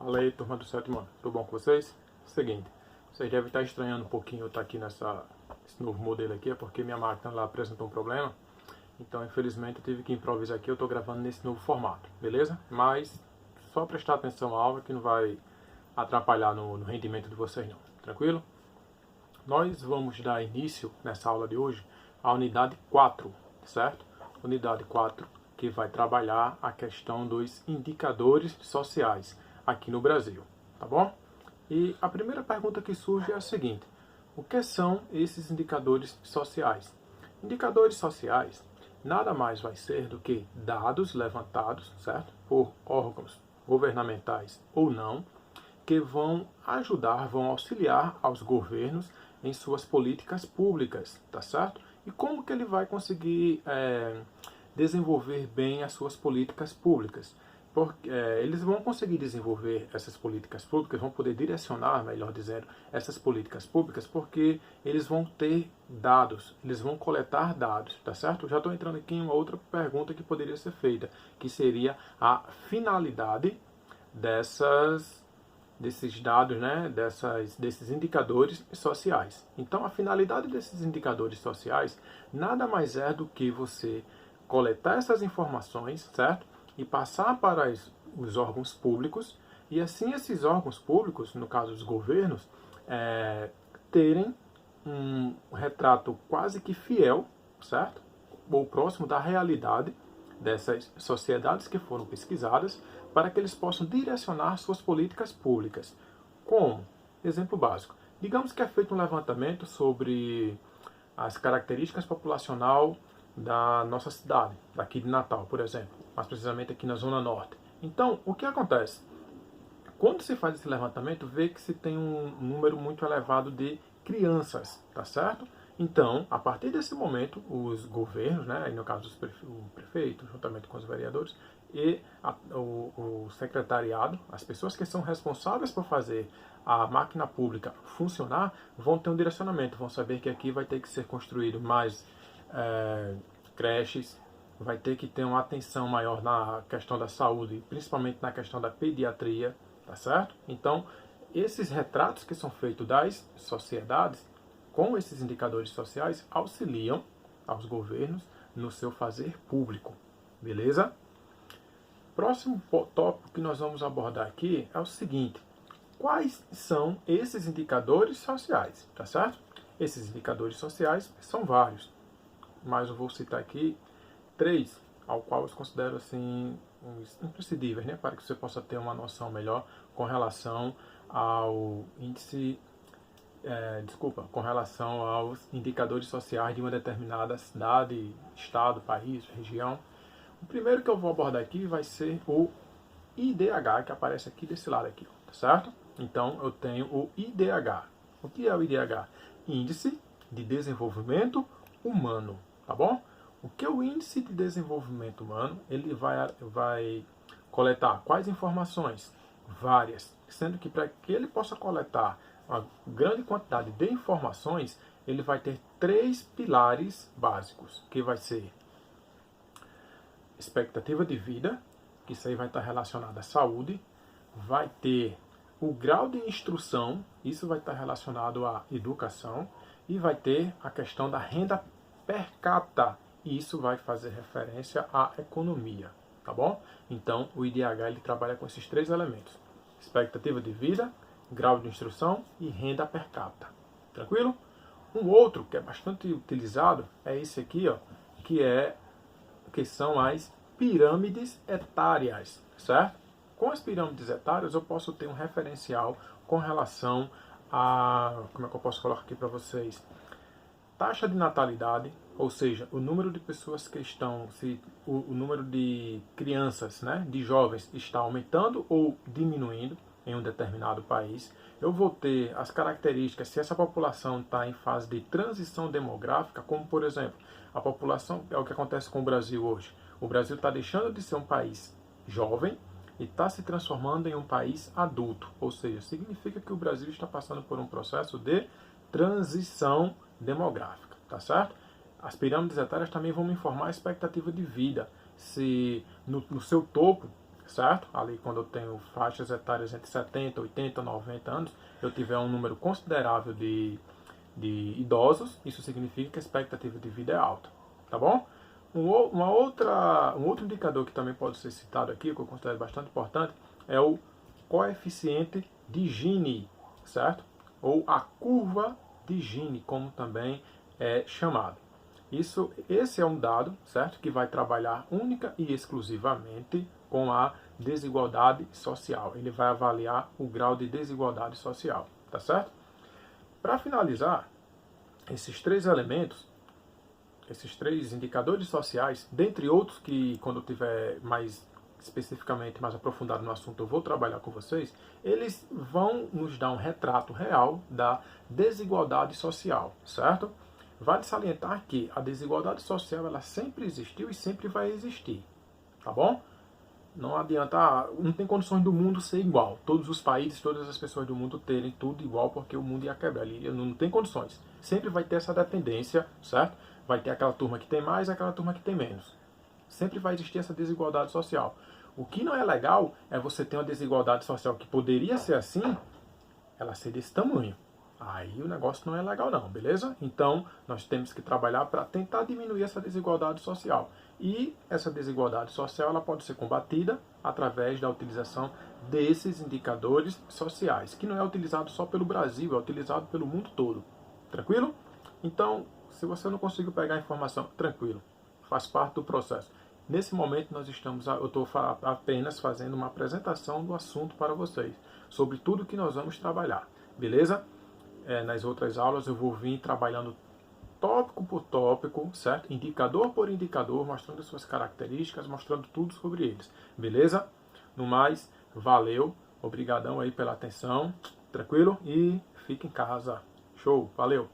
Fala aí, turma do sétimo ano. Tudo bom com vocês? Seguinte, vocês devem estar estranhando um pouquinho eu estar aqui nesse novo modelo aqui, é porque minha máquina lá apresentou um problema. Então, infelizmente, eu tive que improvisar aqui. Eu estou gravando nesse novo formato, beleza? Mas só prestar atenção à aula que não vai atrapalhar no rendimento de vocês não, tranquilo? Nós vamos dar início nessa aula de hoje à unidade 4, certo? Unidade 4, que vai trabalhar a questão dos indicadores sociais aqui no Brasil, tá bom? E a primeira pergunta que surge é a seguinte: o que são esses indicadores sociais? Indicadores sociais nada mais vai ser do que dados levantados, certo? Por órgãos governamentais ou não, que vão ajudar, vão auxiliar aos governos em suas políticas públicas, tá certo? E como que ele vai conseguir desenvolver bem as suas políticas públicas? Porque eles vão conseguir desenvolver essas políticas públicas, vão poder direcionar, melhor dizendo, essas políticas públicas, porque eles vão ter dados, eles vão coletar dados, tá certo? Já estou entrando aqui em uma outra pergunta que poderia ser feita, que seria a finalidade desses dados, né, desses indicadores sociais. Então, a finalidade desses indicadores sociais nada mais é do que você coletar essas informações, certo? E passar para os órgãos públicos, e assim esses órgãos públicos, no caso os governos, terem um retrato quase que fiel, certo? Ou próximo da realidade dessas sociedades que foram pesquisadas, para que eles possam direcionar suas políticas públicas. Como? Exemplo básico. Digamos que é feito um levantamento sobre as características populacional da nossa cidade, daqui de Natal, por exemplo, mais precisamente aqui na Zona Norte. Então, o que acontece? Quando se faz esse levantamento, vê que se tem um número muito elevado de crianças, tá certo? Então, a partir desse momento, os governos, né, no caso o prefeito, juntamente com os vereadores, e o secretariado, as pessoas que são responsáveis por fazer a máquina pública funcionar, vão ter um direcionamento, vão saber que aqui vai ter que ser construído mais creches, vai ter que ter uma atenção maior na questão da saúde, principalmente na questão da pediatria, tá certo? Então, esses retratos que são feitos das sociedades, com esses indicadores sociais, auxiliam aos governos no seu fazer público, beleza? Próximo tópico que nós vamos abordar aqui é o seguinte: quais são esses indicadores sociais, tá certo? Esses indicadores sociais são vários, mas eu vou citar aqui 3, ao qual eu considero assim imprescindíveis, né, para que você possa ter uma noção melhor com relação ao índice, com relação aos indicadores sociais de uma determinada cidade, estado, país, região. O primeiro que eu vou abordar aqui vai ser o IDH, que aparece aqui desse lado aqui, tá certo? Então eu tenho o IDH. O que é o IDH? Índice de Desenvolvimento Humano, tá bom? O que é o Índice de Desenvolvimento Humano? Ele vai coletar quais informações? Várias. Sendo que para que ele possa coletar uma grande quantidade de informações, ele vai ter 3 pilares básicos, que vai ser expectativa de vida, que isso aí vai estar relacionado à saúde, vai ter o grau de instrução, isso vai estar relacionado à educação, e vai ter a questão da renda per capita, e isso vai fazer referência à economia, tá bom? Então, o IDH ele trabalha com esses 3 elementos: expectativa de vida, grau de instrução e renda per capita. Tranquilo? Um outro que é bastante utilizado é esse aqui, ó, que são as pirâmides etárias, certo? Com as pirâmides etárias eu posso ter um referencial com relação a, como é que eu posso colocar aqui para vocês? Taxa de natalidade, ou seja, o número de pessoas que estão, se o número de crianças, né, de jovens está aumentando ou diminuindo em um determinado país. Eu vou ter as características, se essa população está em fase de transição demográfica, como por exemplo, a população, é o que acontece com o Brasil hoje. O Brasil está deixando de ser um país jovem e está se transformando em um país adulto, ou seja, significa que o Brasil está passando por um processo de transição demográfica, tá certo? As pirâmides etárias também vão me informar a expectativa de vida, se no seu topo certo? Ali quando eu tenho faixas etárias entre 70, 80, 90 anos, eu tiver um número considerável de idosos, isso significa que a expectativa de vida é alta, tá bom? Um outro indicador que também pode ser citado aqui, que eu considero bastante importante, é o coeficiente de Gini, certo? Ou a curva de Gini, como também é chamado. Esse é um dado, certo? Que vai trabalhar única e exclusivamente com a desigualdade social. Ele vai avaliar o grau de desigualdade social, tá certo? Para finalizar, esses três elementos, esses três indicadores sociais, dentre outros que quando eu tiver mais especificamente, mais aprofundado no assunto, eu vou trabalhar com vocês, eles vão nos dar um retrato real da desigualdade social, certo? Vale salientar que a desigualdade social ela sempre existiu e sempre vai existir, tá bom? Não adianta, não tem condições do mundo ser igual. Todos os países, todas as pessoas do mundo terem tudo igual, porque o mundo ia quebrar. Ali não tem condições. Sempre vai ter essa dependência, certo? Vai ter aquela turma que tem mais e aquela turma que tem menos. Sempre vai existir essa desigualdade social. O que não é legal é você ter uma desigualdade social que poderia ser assim, ela ser desse tamanho. Aí o negócio não é legal não, beleza? Então, nós temos que trabalhar para tentar diminuir essa desigualdade social. E essa desigualdade social ela pode ser combatida através da utilização desses indicadores sociais, que não é utilizado só pelo Brasil, é utilizado pelo mundo todo. Tranquilo? Então, se você não conseguiu pegar a informação, tranquilo, faz parte do processo. Nesse momento eu estou apenas fazendo uma apresentação do assunto para vocês, sobre tudo que nós vamos trabalhar, beleza? Nas outras aulas eu vou vir trabalhando tópico por tópico, certo? Indicador por indicador, mostrando suas características, mostrando tudo sobre eles, beleza? No mais, valeu, obrigadão aí pela atenção, tranquilo? E fique em casa. Show, valeu!